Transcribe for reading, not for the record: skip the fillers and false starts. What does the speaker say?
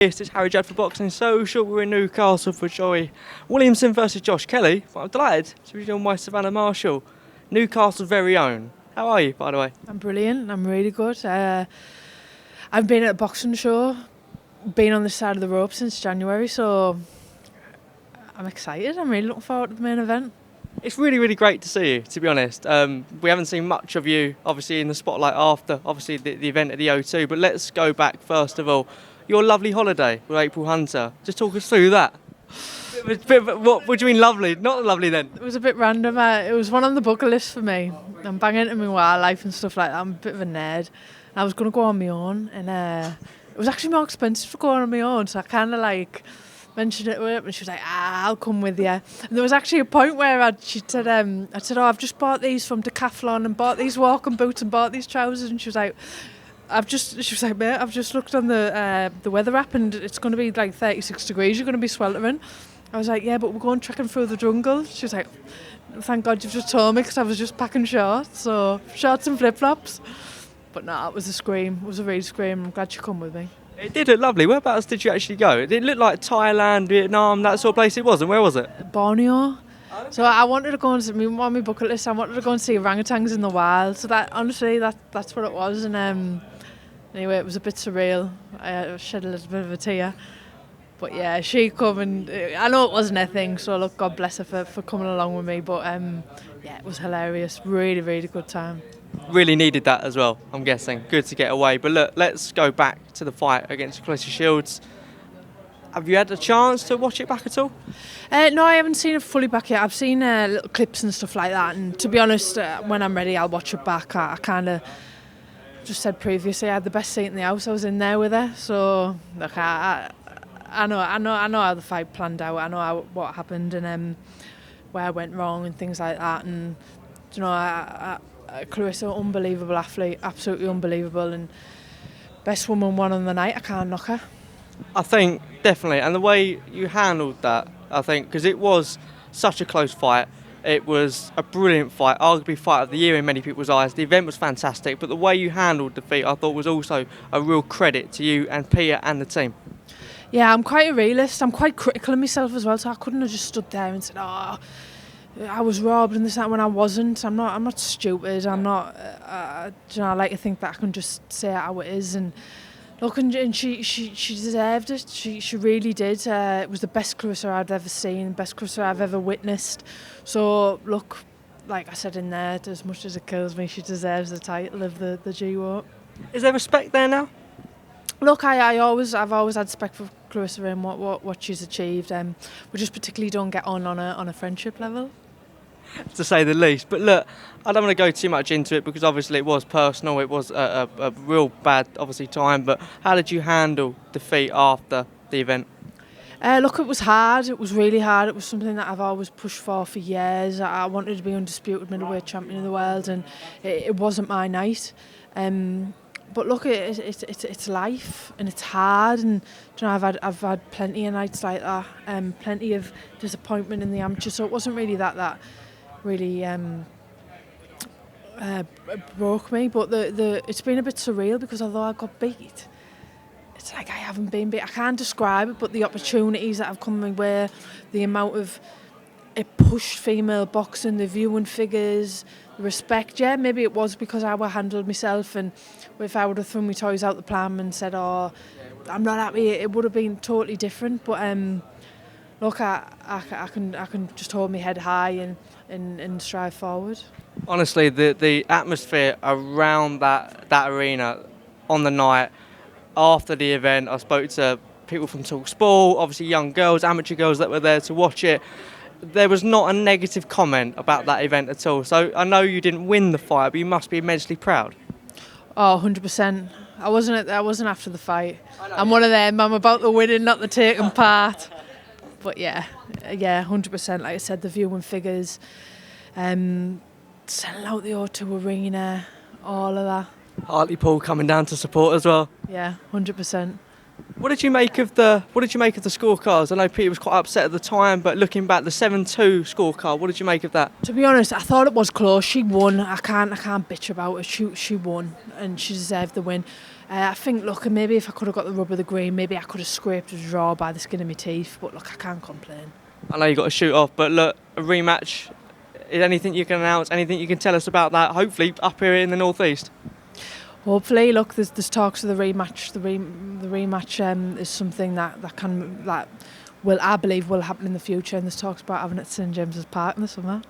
This is Harry Judd for Boxing Social. We're in Newcastle for Joy Williamson versus Josh Kelly. I'm delighted to be joined by Savannah Marshall, Newcastle's very own. How are you, by the way? I'm brilliant. I'm really good. I've been at a boxing show, been on this side of the rope since January, so I'm excited. I'm really looking forward to the main event. It's really, really great to see you, to be honest. We haven't seen much of you, obviously, in the spotlight after, obviously, the event at the O2, but let's go back, first of all. Your lovely holiday with April Hunter. Just talk us through that. What do you mean lovely? Not lovely then? It was a bit random. It was one on the bucket list for me. I'm banging into my wildlife and stuff like that. I'm a bit of a nerd. I was going to go on my own, and it was actually more expensive to go on my own, so I kind of mentioned it to her, and she was like, I'll come with you. And there was actually a point where she said, I said, I've just bought these from Decathlon and bought these walking boots and bought these trousers, and she was like, mate, I've just looked on the weather app and it's going to be like 36 degrees, you're going to be sweltering. I was like, yeah, but we're going trekking through the jungle. She was like, thank God you've just told me, because I was just packing shorts and flip-flops. But no, it was a scream. It was a real scream. I'm glad you come with me. It did look lovely. Whereabouts did you actually go? It looked like Thailand, Vietnam, that sort of place it was. And where was it? Borneo. So I wanted to go and see, on my bucket list, I wanted to go and see orangutans in the wild. So that, honestly, that's what it was. And anyway, it was a bit surreal. I shed a little bit of a tear. But yeah, she come and I know it wasn't her thing, so look, God bless her for coming along with me. But yeah, it was hilarious. Really, really good time. Really needed that as well, I'm guessing. Good to get away. But look, let's go back to the fight against Claressa Shields. Have you had a chance to watch it back at all? No, I haven't seen it fully back yet. I've seen little clips and stuff like that. And to be honest, when I'm ready, I'll watch it back. I kind of just said previously, I had the best seat in the house. I was in there with her. So look, I know how the fight planned out. I know what happened and where I went wrong and things like that. And you know, Claressa, unbelievable athlete, absolutely unbelievable, and best woman won on the night. I can't knock her. I think definitely, and the way you handled that, I think, because it was such a close fight. It was a brilliant fight, arguably fight of the year in many people's eyes. The event was fantastic, but the way you handled defeat, I thought, was also a real credit to you and Pia and the team. Yeah, I'm quite a realist. I'm quite critical of myself as well, so I couldn't have just stood there and said, "Oh, I was robbed," and this and that, when I wasn't. I'm not stupid. I'm not. You know, I like to think that I can just say it how it is. And look, and she deserved it. She really did. It was the best Claressa I've ever seen, best Claressa I've ever witnessed. So look, like I said in there, as much as it kills me, she deserves the title of the GWOT. Is there respect there now? Look, I've always had respect for Claressa and what she's achieved. We just particularly don't get on a friendship level, to say the least. But look, I don't want to go too much into it because obviously it was personal. It was a real bad, obviously, time. But how did you handle defeat after the event? Look, it was hard. It was really hard. It was something that I've always pushed for years. I wanted to be undisputed middleweight champion of the world, and it wasn't my night. But look, it's life, and it's hard, and you know, I've had plenty of nights like that, plenty of disappointment in the amateur. So it wasn't really that really broke me. But it's been a bit surreal, because although I got beat, it's like I haven't been beat. I can't describe it, but the opportunities that have come my way, the amount of it pushed female boxing, the viewing figures, the respect. Yeah, maybe it was because I handled myself, and if I would have thrown my toys out the pram and said, "Oh, I'm not happy," it would have been totally different. But look, I can just hold my head high and strive forward. Honestly, the atmosphere around that arena on the night after the event, I spoke to people from Talk Sport, obviously young girls, amateur girls that were there to watch it. There was not a negative comment about that event at all. So I know you didn't win the fight, but you must be immensely proud. Oh, 100%. I wasn't after the fight. I'm one of them. I'm about the winning, not the taking part. But yeah, 100%. Like I said, the viewing figures, selling out the O2 Arena, all of that. Hartlepool coming down to support as well. Yeah, 100%. What did you make of the scorecards? I know Peter was quite upset at the time, but looking back, the 7-2 scorecard, what did you make of that? To be honest, I thought it was close. She won. I can't bitch about it. She won, and she deserved the win. I think, look, maybe if I could have got the rub of the green, maybe I could have scraped a draw by the skin of my teeth. But look, I can't complain. I know you got to shoot off, but look, a rematch. Is anything you can announce? Anything you can tell us about that? Hopefully, up here in the northeast. Hopefully, look, there's talks of the rematch. The rematch is something that will, I believe, will happen in the future, and there's talks about having it at St James's Park in the summer.